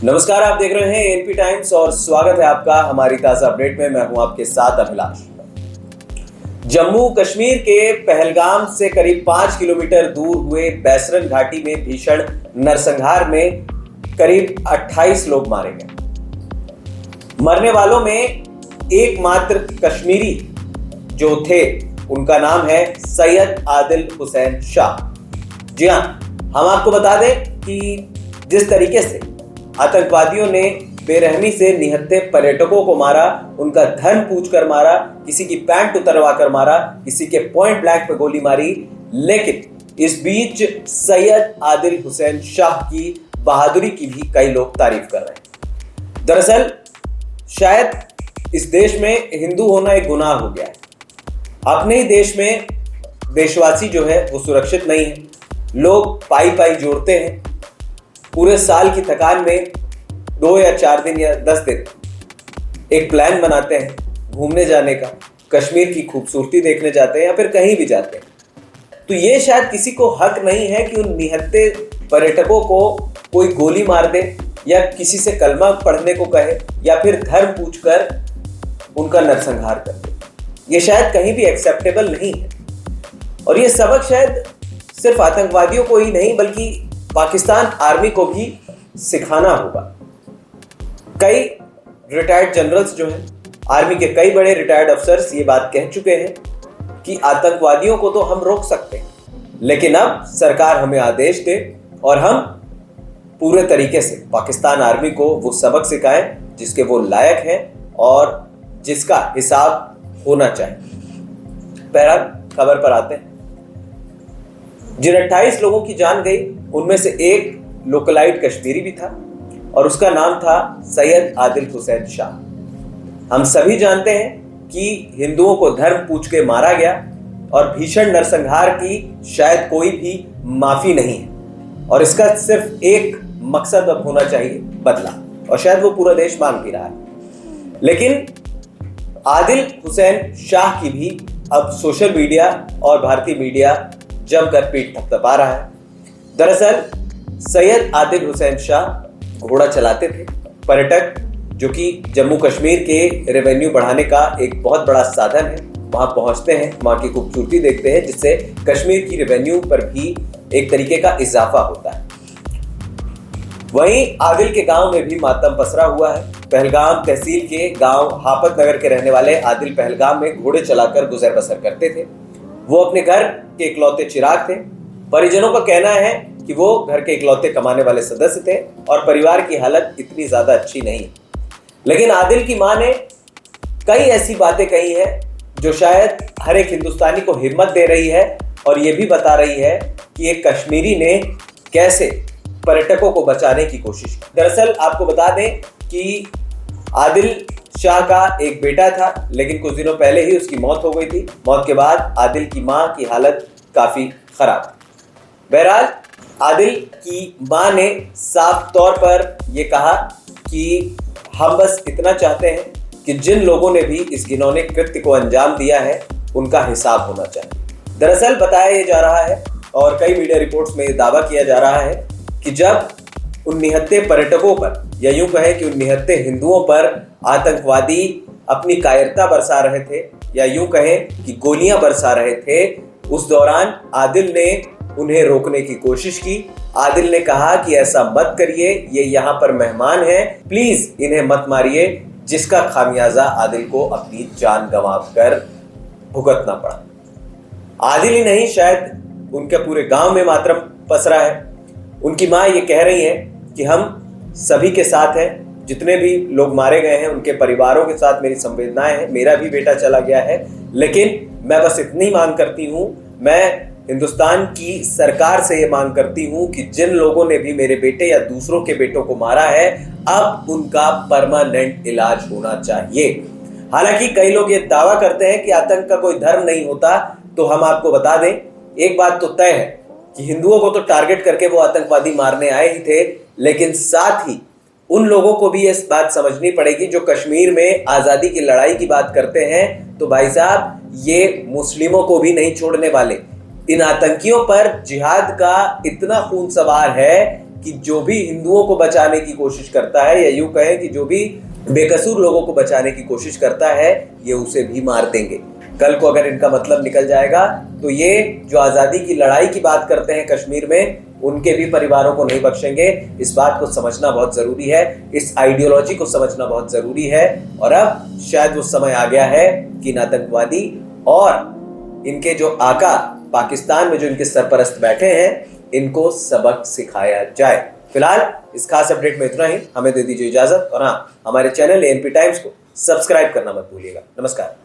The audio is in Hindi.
नमस्कार, आप देख रहे हैं एनपी टाइम्स और स्वागत है आपका हमारी ताजा अपडेट में। मैं हूं आपके साथ अभिलाष। जम्मू कश्मीर के पहलगाम से करीब 5 किलोमीटर दूर हुए बैसरन घाटी में भीषण नरसंहार में करीब 28 लोग मारे गए। मरने वालों में एकमात्र कश्मीरी जो थे उनका नाम है सैयद आदिल हुसैन शाह। जी हां, हम आपको बता दें कि जिस तरीके से आतंकवादियों ने बेरहमी से निहत्थे पर्यटकों को मारा, उनका धन पूछकर मारा, किसी की पैंट उतरवा कर मारा, किसी के पॉइंट ब्लैंक पे गोली मारी, लेकिन इस बीच सैयद आदिल हुसैन शाह की बहादुरी की भी कई लोग तारीफ कर रहे हैं। दरअसल शायद इस देश में हिंदू होना एक गुनाह हो गया है। अपने ही देश में देशवासी जो है वो सुरक्षित नहीं है। लोग पाई पाई जोड़ते हैं, पूरे साल की थकान में 2 या 4 दिन या 10 दिन एक प्लान बनाते हैं घूमने जाने का, कश्मीर की खूबसूरती देखने जाते हैं या फिर कहीं भी जाते हैं। तो ये शायद किसी को हक नहीं है कि उन निहत्थे पर्यटकों को कोई गोली मार दे या किसी से कलमा पढ़ने को कहे या फिर धर्म पूछकर उनका नरसंहार कर दे। ये शायद कहीं भी एक्सेप्टेबल नहीं है। और ये सबक शायद सिर्फ आतंकवादियों को ही नहीं बल्कि पाकिस्तान आर्मी को भी सिखाना होगा। कई रिटायर्ड जनरल्स जो हैं, आर्मी के कई बड़े रिटायर्ड अफसर्स ये बात कह चुके हैं कि आतंकवादियों को तो हम रोक सकते हैं, लेकिन अब सरकार हमें आदेश दे और हम पूरे तरीके से पाकिस्तान आर्मी को वो सबक सिखाएं जिसके वो लायक हैं और जिसका हिसाब होना चाहिए। बहरहाल खबर पर आते हैं। जिन 28 लोगों की जान गई उनमें से एक लोकलाइट कश्मीरी भी था और उसका नाम था सैयद आदिल हुसैन शाह। हम सभी जानते हैं कि हिंदुओं को धर्म पूछ के मारा गया और भीषण नरसंहार की शायद कोई भी माफी नहीं है और इसका सिर्फ एक मकसद अब होना चाहिए, बदला, और शायद वो पूरा देश मांग भी रहा है। लेकिन आदिल हुसैन शाह की भी अब सोशल मीडिया और भारतीय मीडिया जमकर पीठ थपथपा रहा है। दरअसल सैयद आदिल हुसैन शाह घोड़ा चलाते थे, पर्यटक जो कि जम्मू कश्मीर के रेवेन्यू बढ़ाने का एक बहुत बड़ा साधन है। वहां पहुंचते हैं, वहां की खूबसूरती देखते हैं, जिससे कश्मीर की रेवेन्यू पर भी एक तरीके का इजाफा होता है। वहीं आदिल के गांव में भी मातम पसरा हुआ है। पहलगाम तहसील के गांव हापत नगर के रहने वाले आदिल पहलगाम में घोड़े चलाकर गुजर बसर करते थे। वो अपने घर के इकलौते चिराग थे। परिजनों का कहना है कि वो घर के इकलौते कमाने वाले सदस्य थे और परिवार की हालत इतनी ज्यादा अच्छी नहीं है। लेकिन आदिल की मां ने कई ऐसी बातें कही हैं जो शायद हर एक हिंदुस्तानी को हिम्मत दे रही है और ये भी बता रही है कि एक कश्मीरी ने कैसे पर्यटकों को बचाने की कोशिश की। दरअसल आपको बता दें कि आदिल शाह का एक बेटा था, लेकिन कुछ दिनों पहले ही उसकी मौत हो गई थी। मौत के बाद आदिल की मां की हालत काफी खराब। बहरहाल आदिल की मां ने साफ तौर पर यह कहा कि हम बस इतना चाहते हैं कि जिन लोगों ने भी इस घिनौने कृत्य को अंजाम दिया है उनका हिसाब होना चाहिए। दरअसल बताया जा रहा है और कई मीडिया रिपोर्ट्स में दावा किया जा रहा है कि जब उन निहत्थे पर्यटकों पर या यूं कहें कि उन निहत्थे हिंदुओं पर आतंकवादी अपनी कायरता बरसा रहे थे या यूं कहें कि गोलियां बरसा रहे थे, उस दौरान आदिल ने उन्हें रोकने की कोशिश की। आदिल ने कहा कि ऐसा मत करिए, ये यहाँ पर मेहमान हैं, प्लीज इन्हें मत मारिए, जिसका खामियाजा आदिल को अपनी जान गंवाकर भुगतना पड़ा। आदिल ही नहीं, शायद उनके पूरे गांव में मातम पसरा है। उनकी मां ये कह रही है कि हम सभी के साथ हैं, जितने भी लोग मारे गए हैं उनके परिवारों के साथ मेरी संवेदनाएं हैं। मेरा भी बेटा चला गया है, लेकिन मैं बस इतनी मांग करती हूं, मैं हिंदुस्तान की सरकार से ये मांग करती हूं कि जिन लोगों ने भी मेरे बेटे या दूसरों के बेटों को मारा है, अब उनका परमानेंट इलाज होना चाहिए। हालांकि कई लोग ये दावा करते हैं कि आतंक का कोई धर्म नहीं होता, तो हम आपको बता दें एक बात तो तय है कि हिंदुओं को तो टारगेट करके वो आतंकवादी मारने आए ही थे, लेकिन साथ ही उन लोगों को भी इस बात समझनी पड़ेगी जो कश्मीर में आजादी की लड़ाई की बात करते हैं, तो भाई साहब ये मुस्लिमों को भी नहीं छोड़ने वाले। इन आतंकियों पर जिहाद का इतना खून सवार है कि जो भी हिंदुओं को बचाने की कोशिश करता है, या यूं कहें कि जो भी बेकसूर लोगों को बचाने की कोशिश करता है, ये उसे भी मार देंगे। कल को अगर इनका मतलब निकल जाएगा तो ये जो आजादी की लड़ाई की बात करते हैं कश्मीर में, उनके भी परिवारों को नहीं बख्शेंगे। इस बात को समझना बहुत जरूरी है, इस आइडियोलॉजी को समझना बहुत जरूरी है। और अब शायद वो समय आ गया है कि इन आतंकवादी और इनके जो आका पाकिस्तान में जो इनके सरपरस्त बैठे हैं, इनको सबक सिखाया जाए। फिलहाल इस खास अपडेट में इतना ही। हमें दे दीजिए इजाजत, और हाँ, हमारे चैनल एएनपी टाइम्स को सब्सक्राइब करना मत भूलिएगा। नमस्कार।